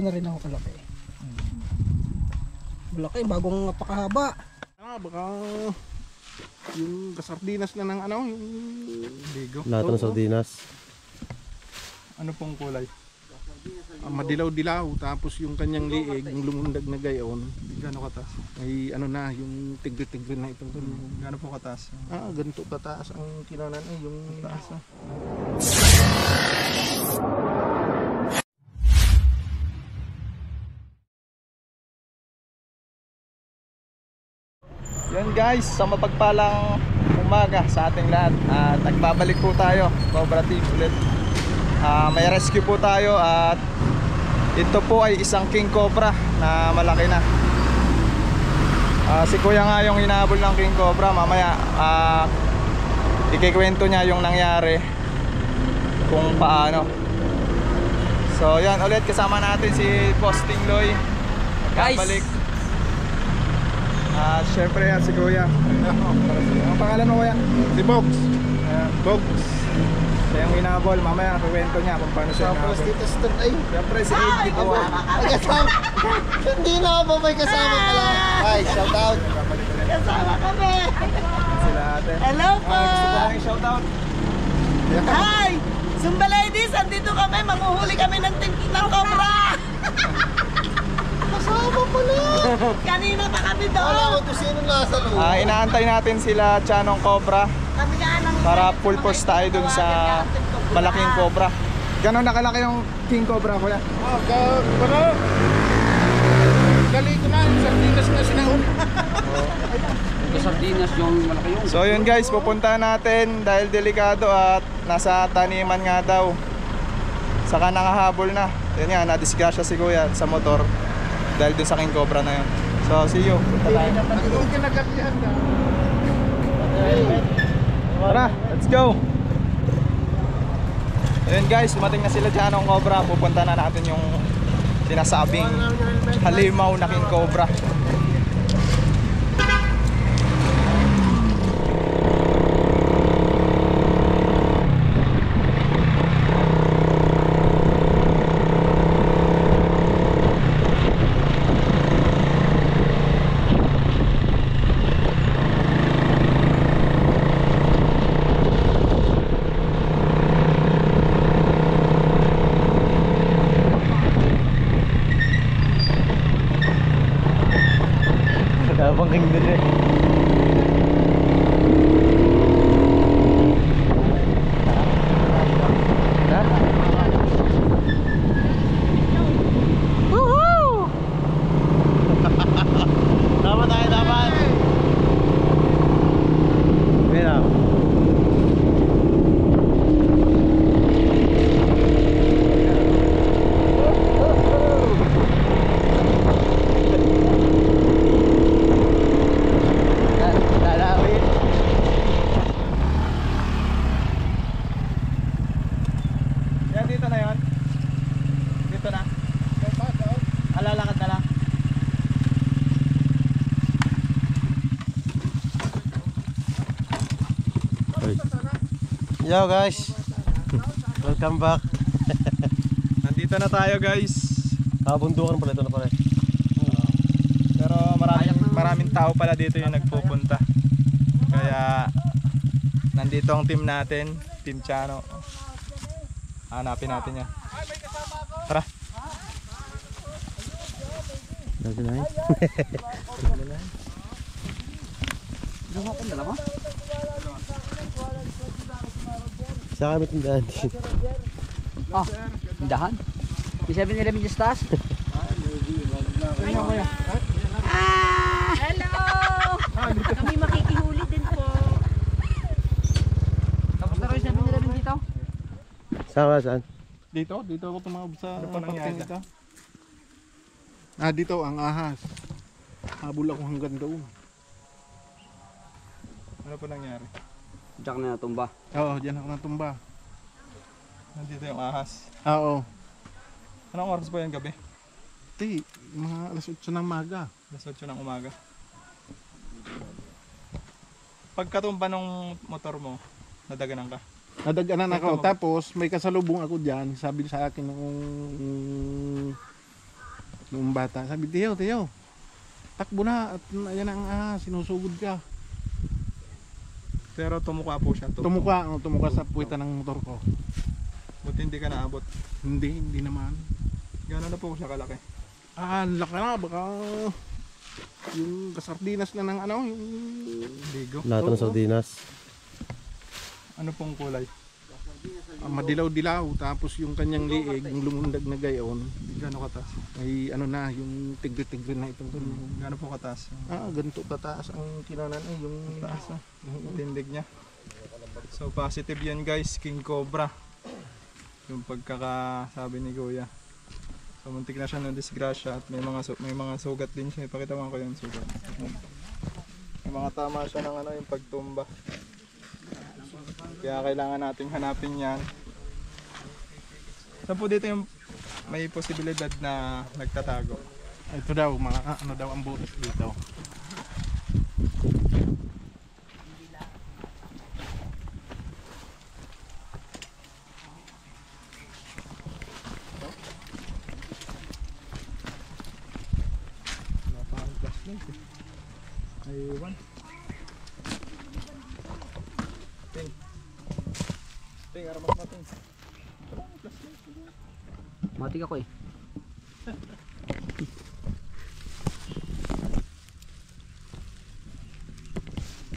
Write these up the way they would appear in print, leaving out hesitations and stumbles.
na rin ako kalaki. Malaki, bagong napakahaba. Baka yung kasardinas na ng ano, yung Bigo. Lahat ng sardinas. Ano pong kulay? madilaw-dilaw, tapos yung kanyang liig, yung lumundag na gayon, Gano'ng kataas? ay ano na, yung tigre-tigre na itong Gano'n po kataas? ganito kataas ang kinanan ay yung taas. Yun guys, sa mapagpalang umaga sa ating lahat at nagbabalik po tayo, Cobra Team ulit. May rescue po tayo at ito po ay isang King Cobra na malaki na. Si Kuya nga yung hinahabol ng King Cobra. Mamaya ikikwento niya yung nangyari kung paano. So yan, ulit kasama natin si Boss Tingloy. Balik. Syempre yan si Kuya. Ang pangalan mo Kuya? Si Bogs. Bogs. Siya yung hinahabol. Mamaya kuwento niya kung paano siya hinahabol. Dito sa ay. Siyempre si AJ po. Ay kasama. Hindi na ako may kasama pala. Ay, shout out. Kasama kami! Sila ate. Hello po! Gusto ko lang yung shoutout. Hi! Zumba ladies, andito kami, manguhuli kami ng cobra! Kasama pala. Kanina pa kami Wala ko doon! to sino nasa loob. Inaantay natin sila Chanong Cobra Kami nga nang... para full force tayo dun sa malaking Cobra. Gano'n nakalaki yung King Cobra Kuya? Dali ko na, yung sardinas na sinaun. Sardinas yung malaki yung. So yun guys, pupunta natin dahil delikado at nasa taniman nga daw. Saka nangahabol na. Yun nga, nadisgrasya si Kuya sa motor dahil dun sa King Cobra na yun. So see you. Punta tayo. Ang kinagakyan na. Tara, let's go. Ayun guys, dumating na sila dyan ng Cobra. Pupunta na natin yung sinasabing halimaw na King Cobra. Abang king din eh. Ha? Woohoo! Dapat tayo dapat. Mira. Yo guys, welcome back. Nandito na tayo guys. Bundukan pala ito na pala. Pero maraming tao pala dito yung nagpupunta. Kaya nandito ang team natin, Team Chano. Hanapin natin niya. Tara. Sa kami tindahan din. Tindahan? May 7-Eleven just taas? Hello! Kami makikihuli din po. Tapos na rin 7-Eleven dito? Saan? Dito ako tumawag sa Ano pa nangyari? ito. Dito ang ahas. Habol ako hanggang doon. Ano pa nangyari? Diyan na natumba. Oo, diyan ako natumba. Nandito yung ahas. Oo. Anong oras po yung gabi? Mga alas 8 ng maga. Alas 8 ng umaga. Pagkatumba ng motor mo, nadaganan ka? Nadaganan ako. Tapos may kasalubong ako diyan. Sabi sa akin nung Noong bata, sabi, Teo, takbo na at ayan ang sinusugod ka. Pero tumuka po siya. Tumuka sa puwitan ng motor ko. Buti hindi ka naabot. Hindi naman. Gano'n na po siya kalaki? Laki na, baka yung kasardinas na ng yung Ligo. Lahat ng sardinas. Ano pong kulay? madilaw-dilaw, tapos yung kanyang liig, yung lumundag na gayon, Gano'n kataas? ay ano na, yung tigre-tigre na itong Gano'n po kataas? ganito kataas ang kinanan ay yung Taas na. Tindig niya. So positive yan guys, King Cobra. Yung pagkakasabi ni Kuya. So muntik na siya ng disgrasya at may mga sugat din siya. Ipakita mo ko yung sugat. May mga tama siya ng yung pagtumba. Kaya kailangan nating hanapin yan. Saan po dito yung may posibilidad na nagtatago? ito daw, mga ano daw ang butas dito. Wala pa akong flashlight eh. Aywan. Ting, aramat natin. Wala akong flashlight. Matik ako eh.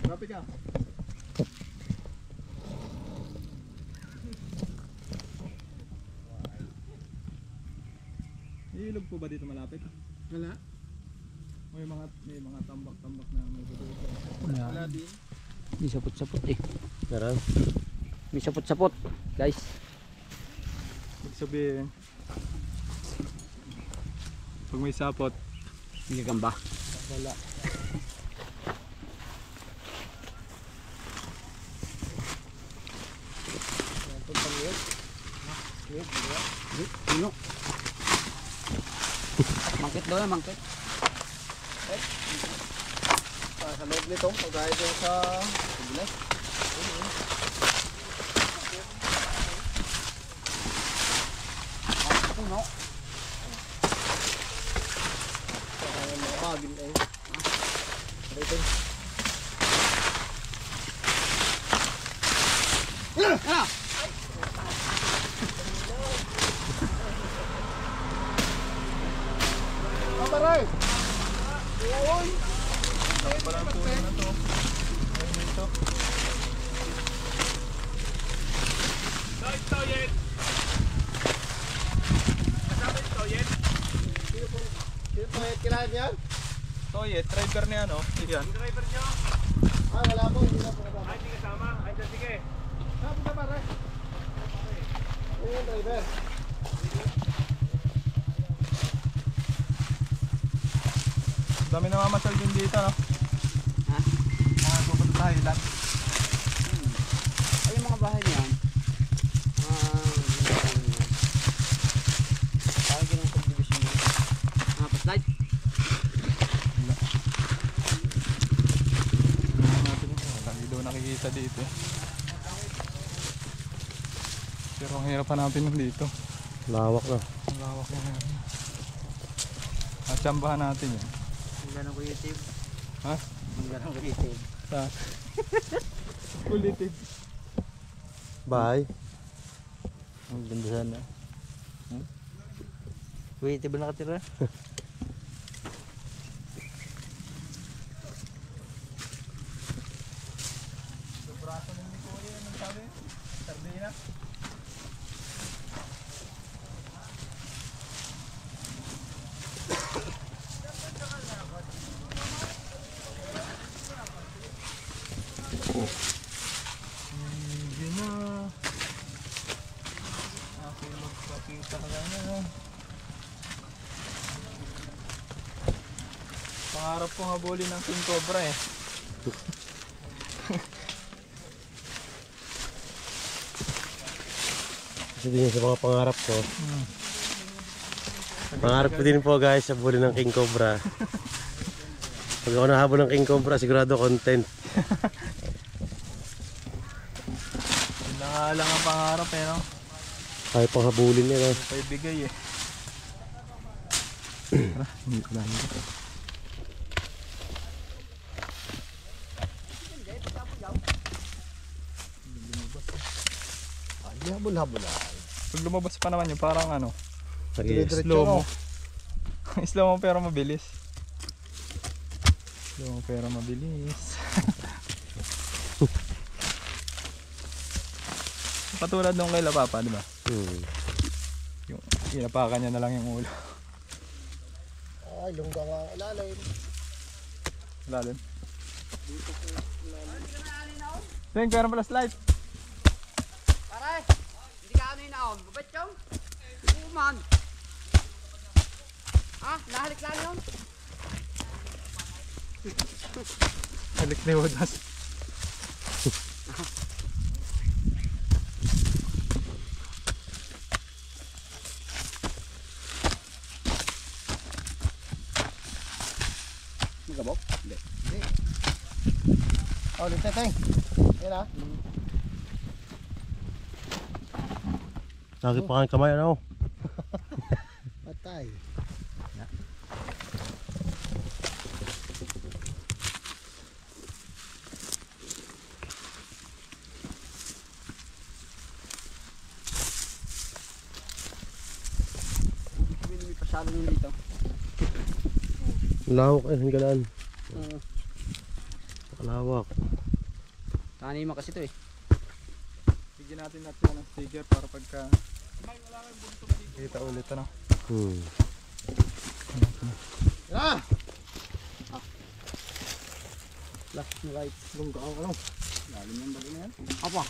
Grabe ka. Ilog po ba dito malapit? Wala. May mga tambak-tambak na may bubog. Wala. din. May sapot-sapot eh. Meron. May sapot-sapot. Guys. Ibig sabihin, pag may sapot, Hindi gamba. wala. Puno. Mangkit doon, mangkit. Sa loob nito, pagkaya doon sa bilas. Puno. Mga bagin eh. Paparay! Parang puno na to. Ayun dito. Sino po kailangan yan? Toyet, driver niya no? Yan. Wala po, hindi na po kasama. Hindi kasama. Ay, sige. Saan po pare? Yung driver. Dami namamasal din dito no? Ha? Mga pupunta sa Highland. Ay, yung mga bahay niyan. Parang ganun subdivision yun. Paslight. Lagi daw nakikita dito. Pero ang hirap hanapin dito. Lawak na. Ang lawak na yan. At tsambahan natin yan. Ang ganun ko YouTube. Ha? Ang ganun ko YouTube. Sa Kulitin. Bahay. Ang ganda sana. Wait, ba nakatira? Braso ng Nicole yan, ang sabi? Sardina? Hindi na. Ako yung magpapita ka na. Pangarap kong habulin ng King Cobra eh. Kasi din sa mga pangarap ko. Pangarap ko din po guys sa buli ng King Cobra. Pag ako nahabol ng King Cobra, sigurado content. Yun na nga lang ang pangarap eh no. Kaya pang habulin niya. Paibigay eh. Tara, hindi ko lang. Ay, habol-habol. Pag lumabas pa naman yun, parang ano, Dire-diretso, slow mo. no? Slow mo pero mabilis. Slow mo pero mabilis. Patulad nung kay La Papa, di ba? Yung inapakan niya na lang yung ulo. Ay, lungga nga ang ilalim. Lalim. Tingnan, kaya pala slide. Pare, hindi ka ano inaon. Babait yung? Uman. Ah, nahalik lang yun. Halik ni Wodas. Magabok? Hindi. Oh, Teng. Yan ah. Lagi pa kang kamay, ano? Patay. May pasalo nyo dito. Lawak eh, ang galaan. Kalawak. Kanima kasi ito eh. Bigyan natin natin ng sticker para pagka kita ulit ano. Yan ah. Left and right. Lungga ang ano. Lalim yung bali na yan. Apa?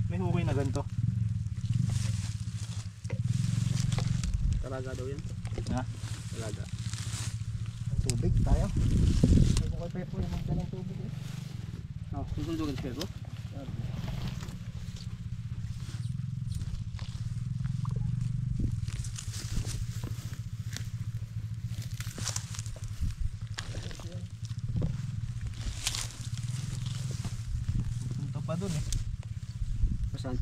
May hukay na ganito. Talaga daw yan. Ha? Talaga. Tubig tayo. Ay, kung kay Pepo yung magdala ng tubig eh. Oh, susundugan siya ko. Punta pa dun eh. Saan?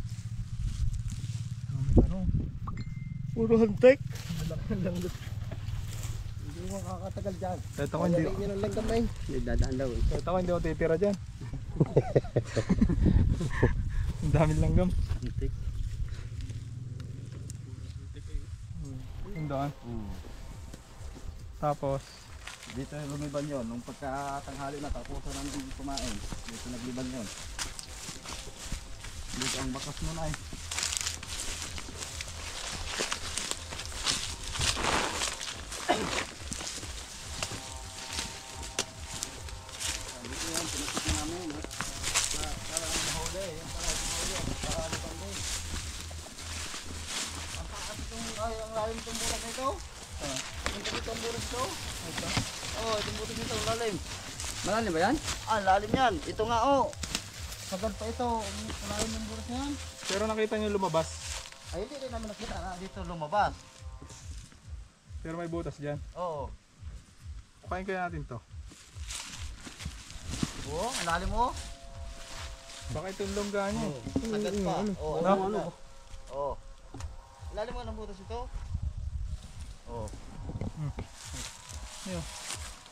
Puro hantek. Malaki ang langgot. Hindi mo makakatagal dyan. Kahit ako hindi, Ayalin nyo ng langgam na yun. Hindi dadaan daw eh. kahit ako hindi ako titira dyan. Ang daming langgam. Antik. Yung doon. Tapos, Dito lumiban yon nung pagkatanghali na tapos na namin kumain. Dito nagliban yon. Dito ang bakas nun ay. Dito yan, pinasok namin. Para ang mahuli, yan para ang mahuli. Para lipang din. Ang taas itong, ang lalim itong burak na ito. Ang taas itong burak ito. Oh, itong butas nito, lalim. Malalim ba yan? Ah, lalim yan. Ito nga, oh. Sagad pa ito. Lalim ng butas yan. pero nakita nyo lumabas. Ay, hindi rin namin nakita na dito lumabas. Pero may butas dyan. Oo. Kukain kaya natin to. Oo, ang lalim mo. Baka itong longga nyo. Sagad pa. Oo, No? ano? Oo. Lalim mo ng butas ito. Oo.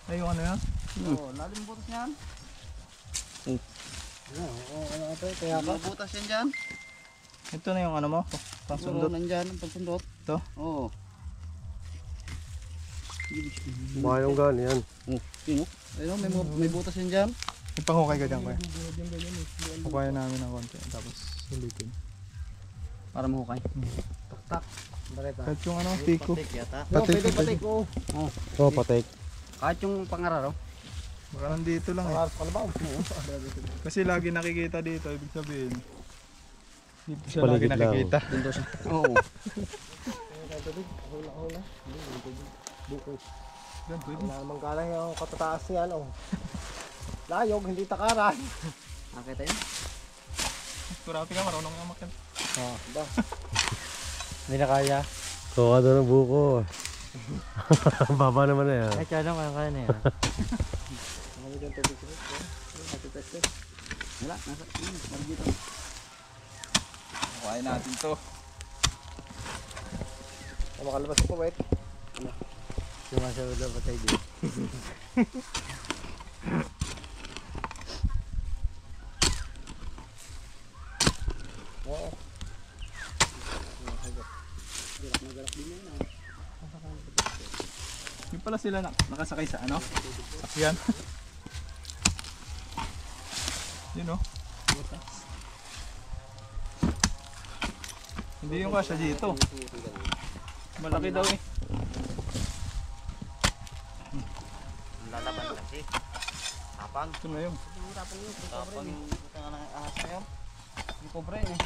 Ay, yung ano yan? Oo, lalim ng butas yan. Ano ito? Kaya May butas yan dyan. Ito na yung ano mo? Siguro Pangsundot. nandyan ang pagsundot. Ito? Oo. Bayong gan yan. Sino? Ayun, may butas yan dyan. May panghukay ka dyan, kuya. Kukain namin ng konti. Tapos sulitin. Para mahukay. Kahit yung ano, tiko. Patik yata. Patik. pwede patik. Oo. Oh, patek. Kahit yung pangararo. Baka nandito lang eh. Kalabaw. Kasi lagi nakikita dito, ibig sabihin. Dito siya lagi Paligid lang. nakikita. Doon daw siya. Oo. Yan, pwede. Wala namang galang yung katataas yan. Oh. Layog, hindi takaran. Nakita yun? Kurati ka, marunong yung makin. Hindi na kaya. Kuha doon ng buko. Baba naman na yan. Ay, kaya lang kaya na yan. Wala, nasa, balik dito. Kuhain natin to. Makalabas ko wait. Sumasabi na patay din. Oo. Yung pala sila nakasakay sa ano? Sakyan. Yun o. Hindi yung kasya dito. Malaki daw eh. Lalaban kasi. Tapang. Ito na yun. Tapang yung putang ng ahas na yun. Yung pobre eh.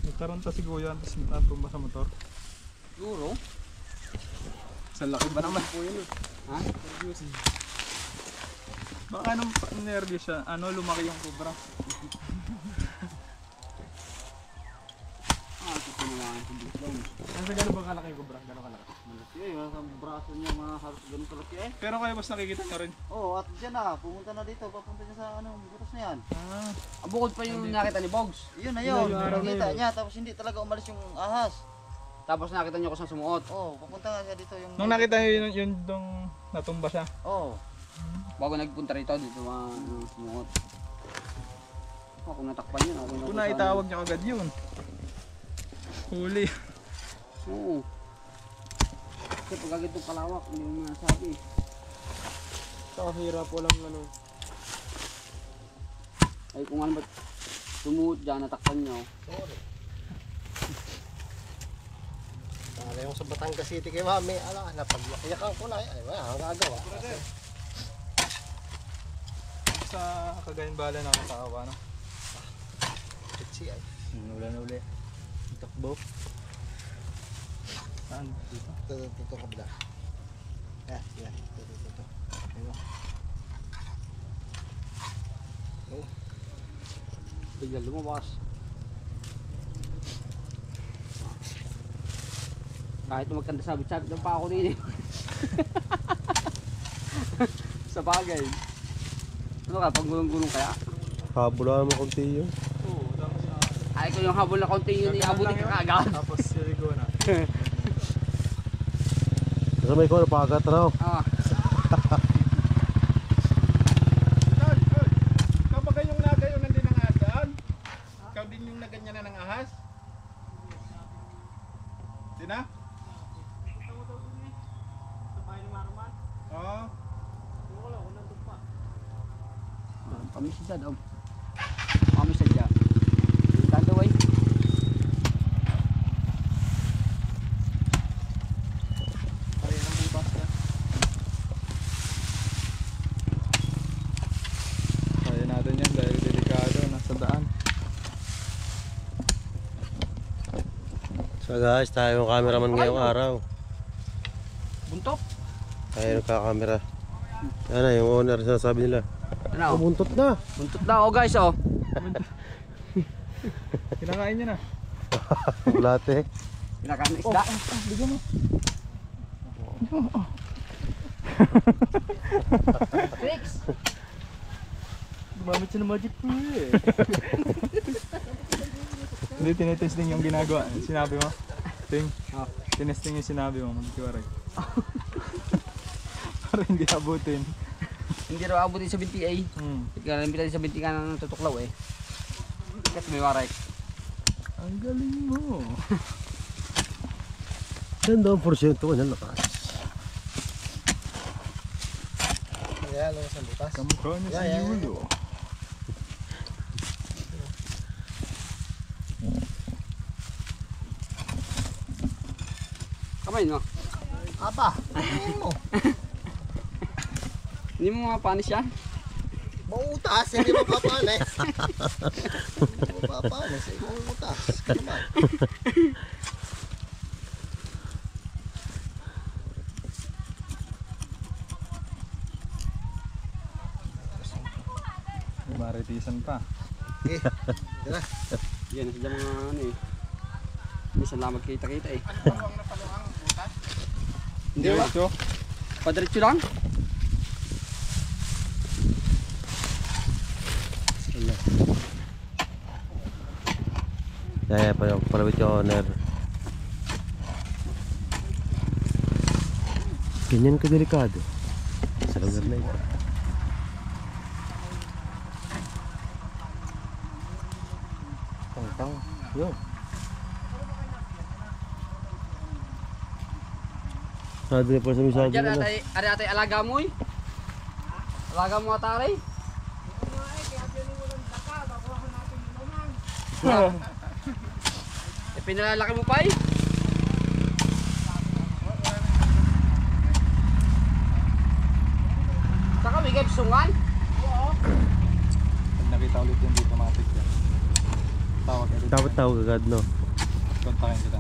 Nagtaranta si Kuya tapos natumba sa motor. Siguro. Sa laki ba naman? Ha? Baka nung nervous siya, ano, lumaki yung cobra. Ito na lang ang tubig. Kasi gano'n ba kalaki yung cobra? Gano'n kalaki? Malaki eh. Mga braso niya mga halos ganun kalaki eh. Pero kayo mas nakikita nyo rin. Oo, at dyan na. Pumunta na dito. Papunta niya sa ano, butas na yan. Ah, Ang bukod pa yung nakita ni Bogs. Yun na yun. yung araw na Nakita yun. niya. Tapos hindi talaga umalis yung ahas. Tapos nakita niyo ko sa sumuot. Oo, papunta nga siya dito yung... nung nakita nyo yun dong natumba siya. Oo. Bago nagpunta rito, dito sumuot. Kung natakpan yun, ako Kung naitawag niya agad yun. Huli. Oo. Kasi pag agad itong kalawak, hindi mo masabi. Sa hirap walang ano. Ay kung ano ba't sumuot dyan, natakpan niyo. Para yung sa Batangas City kay Mami, ala, napagyakan ko na. Ay, wala, ang gagawa. Sa Cagayan Valley nakakaawa, no? Pitsi ay. Uli na uli. Takbo. Saan? Dito. Ito kabila. Yan, yan. Ito. Ayun. Oh. Bigla lumabas. Kahit magkanda sabit-sabit ng pa ako din eh. Sa bagay. Ano ka, pag gulong-gulong kaya? Habula naman konti yun. Oo, tapos na. Ay ko yung habol na konti yun, iabutin ka kagad. Tapos siligo na. Kasi may ko napagat raw. Ah, Ikaw ba kayong nagayunan din ng ahas doon? Ikaw din yung naganyan na ng ahas? Di na? Oo. pamisya daw. Pamisya dyan. Tandaway. Kaya ng butas na. Kaya natin yan dahil delikado. Nasa daan. So guys, tayo yung cameraman ngayong araw. Buntok. Tayo nagkakamera. Yan na, yung owner sinasabi nila. Ano? Buntot na! Buntot na oh guys oh. Kinakain niya na. Bulate. Kinakain ng isda. Bigyan mo. Tricks. Gumamit siya ng magic tool eh. Hindi, tinetesting yung ginagawa. Sinabi mo? Ting, Oh. tinetesting yung sinabi mo. Magkiwaray. Para hindi abutin. Hindi raw abutin sa binti ay. Ikalimpitan sa binti ka ng tutuklaw eh. Kasi may waray. Ang galing mo. Ganda ang porsyento ko na lakas. Ayan, ano sa butas. Kamukha niya sa Yeah. yulo. Kamay no? Aba! Ano mo? Hindi mo mapanis yan? Mautas, hindi mapapanis. Hindi mapapanis, ay mautas. Naman. May maritisan pa. Yan, sila mga ano eh. Minsan lang magkita-kita eh. Hindi ba? Padiretso lang? Kaya palawit yung owner. Ganyan ka delikado sa lugar na ito. Tang-tang. Yun. Sabi po sa misal Diyan, nila. atay alaga mo eh. Alaga mo atay. Pinalalaki mo pa eh. Saka may gabsungan. Pag nakita ulit yung dito matik yan. Tawag ka dito. Tawag agad, no? Kontakin kita.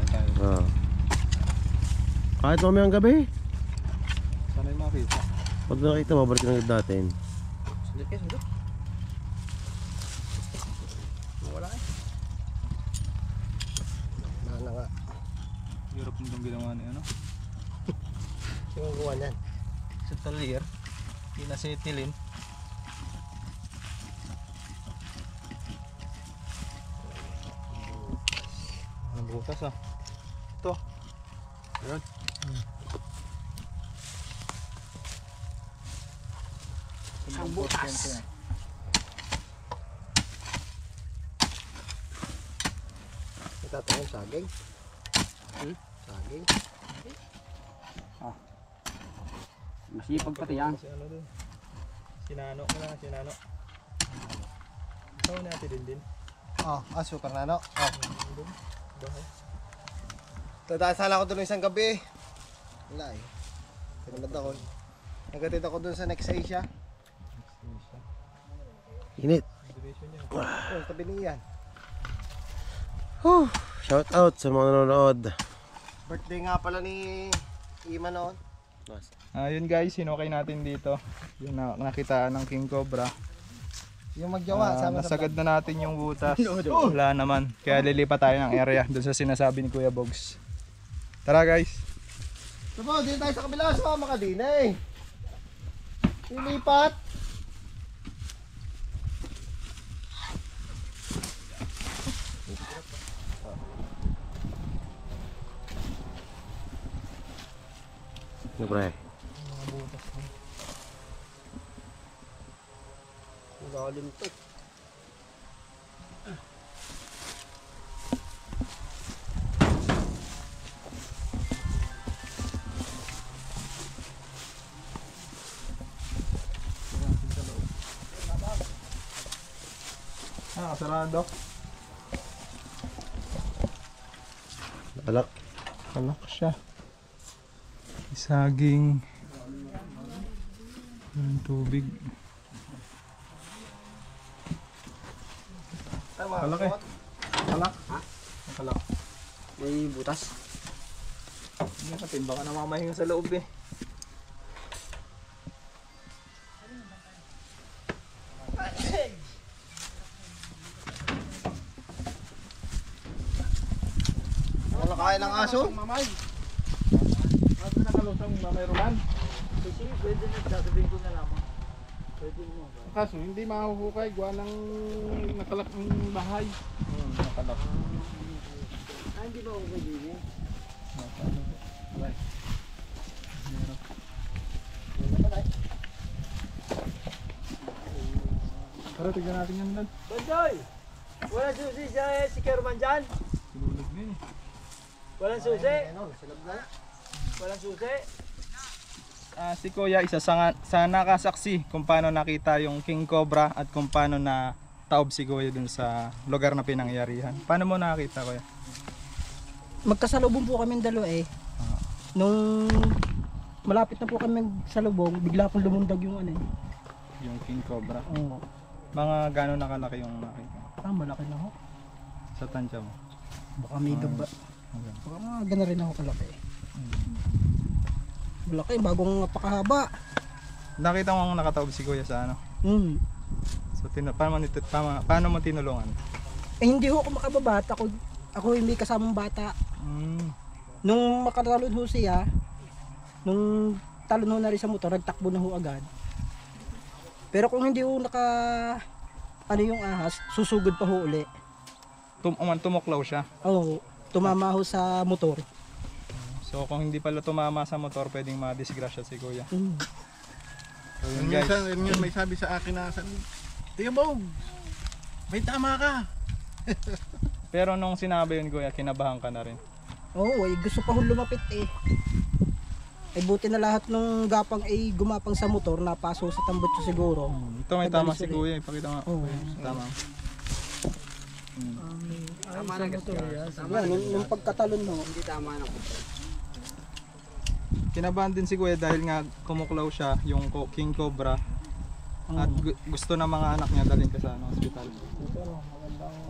Tayo. Oo. Kahit mamayang gabi. Sana yung makita. Pag nakita, mabalik na agad natin. Sundot kayo, sundot. Wala eh. Na nga. Hirap nitong ginawa niya, ano? Sino gawa niyan? Sa talir. Pinasitilin. Ang butas ah. Ito. Ayan. Ang butas. Itatayong saging. Saging. Masipag pati yan. Si ano dun? Sinano ko na, sinano. Ikaw natin din. Super nano. Tadaan sana ako doon isang gabi. Wala eh. Tinamad ako. Nagatid ako doon sa Next Asia. Init. Tabi niyan. Shout out sa mga nanonood. Birthday nga pala ni Ima noon. Yun guys, sinukay natin dito. Yung nakita ng King Cobra. Yung magjawa sama sa Nasagad na natin yung butas. Wala naman. Kaya lilipat tayo ng area doon sa sinasabi ni Kuya Bogs. Tara guys. Sabo, dito tayo sa kabila. Sumama ka din eh. Ilipat. Ano pre? Lalim to. Kasarado. Alak. Alak siya. Isaging. Yung tubig. Kalak eh. Kalak? Ha? Kalak. May butas. Hindi natin, baka namamahinga sa loob eh. Ano nakain ng aso? Mamay. Ano na kalusang Mamay Roman? Pwede na, sasabihin ko na lamang. Pwede mo. Kaso hindi mahuhukay. Gawa ng nakalak ng bahay. Nakalak. Hindi ba ako pwede? Tara, tignan natin yan doon. Bandoy! Walang susi si Kerman dyan? Sinulog na eh. Walang susi? Walang susi? Si Kuya isa sa nakasaksi kung paano nakita yung King Cobra at kung paano na taob si Kuya dun sa lugar na pinangyarihan. Paano mo nakita, Kuya? Magkasalubong po kami dalawa eh. Nung malapit na po kami sa lubong, bigla pong lumundag yung ano eh. Yung King Cobra. Oo. Mga gano'n nakalaki yung nakita Malaki na ho. sa tansya mo? Baka may gaba. Baka mga gana rin ako kalaki. Malaki, bagong napakahaba. Nakita mo nakataob si Kuya sa ano? Hmm. Sa So paano mo tinulungan? Eh hindi ho ako makababat. Ako hindi kasamang bata. Nung makatalon ho siya, nung talon ho na rin sa motor, nagtakbo na ho agad. Pero kung hindi ho yung ahas, susugod pa ho uli. Tumoklaw siya. Oo, tumama ho sa motor. So kung hindi pala tumama sa motor, pwedeng madisgrasya si kuya. So yun guys. Minsan may sabi sa akin na, Tingnan mo, may tama ka. Pero nung sinabi yun kuya, kinabahan ka na rin. Oo, gusto pa ho lumapit eh. Ay buti na lahat ng gapang ay gumapang sa motor, napaso sa tambutso siguro. Ito may tama si kuya, ipakita mo. Oo. Tama. Tama na kasi. Nung pagkatalon mo, Hindi tama na ko. Kinabahan din si kuya dahil nga kumuklaw siya, yung king cobra. At gusto ng mga anak niya dalhin ka sa hospital.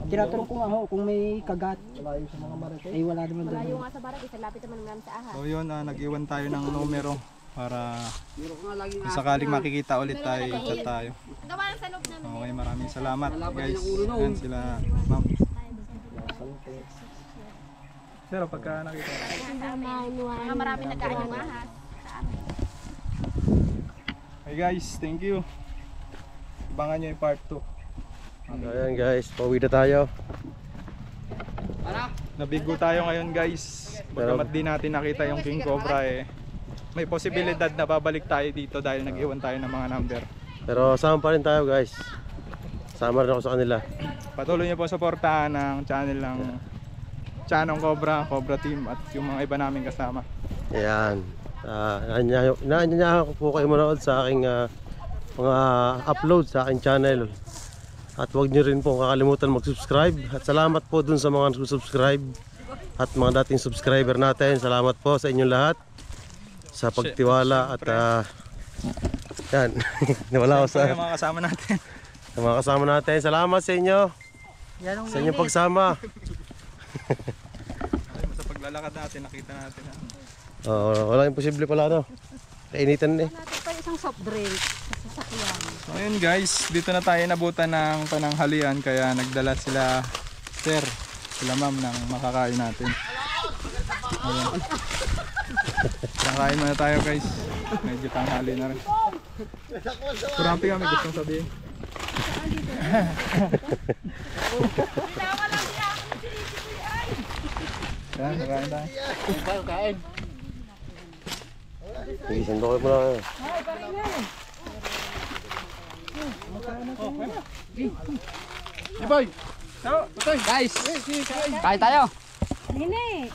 tinatanong ko nga ho kung may kagat. Ay wala naman doon. Malayo nga sa barak, isa lapit naman namin sa ahas. So yun, nag-iwan tayo ng numero para Meron ko nga laging kung sakaling makikita ulit tayo, chat tayo. Gawa lang sa loob namin. Okay, maraming salamat guys. Yan sila, ma'am. Pero pagka nakita Mga marami nagkaan yung ahas. Hey guys, thank you. Abangan nyo yung part 2. Ayan guys, pauwi na tayo. Nabigo tayo ngayon guys. Bagamat di natin nakita yung king cobra may posibilidad na babalik tayo dito dahil nag-iwan tayo ng mga number. Pero sama pa rin tayo guys. Sama rin ako sa kanila. Patuloy nyo po suportahan ng channel ng Chanong Cobra, Cobra Team at yung mga iba namin kasama. Ayan. Inaanyayahan ko po kayo manood sa aking mga upload sa aking channel. At huwag nyo rin po kakalimutan mag-subscribe. At salamat po dun sa mga nag-subscribe at mga dating subscriber natin. Salamat po sa inyong lahat sa pagtiwala at yan. Nawala ako sa yung mga kasama natin. Sa mga kasama natin. Salamat sa inyo. Sa inyong pagsama. Sa paglalakad natin, nakita natin. Walang imposible pala no. Kainitan eh. Natin pa isang soft drink sa sasakyan. So ayun guys, dito na tayo nabutan ng pananghalian kaya nagdala sila sir, sila ma'am ng makakain natin. Ayun. Kakain muna tayo guys. Medyo tanghali na rin. Kurampi kami gustong sabihin. Yan, kakain tayo. Isan ko muna kayo. Iboy! Guys, kain tayo. Nene!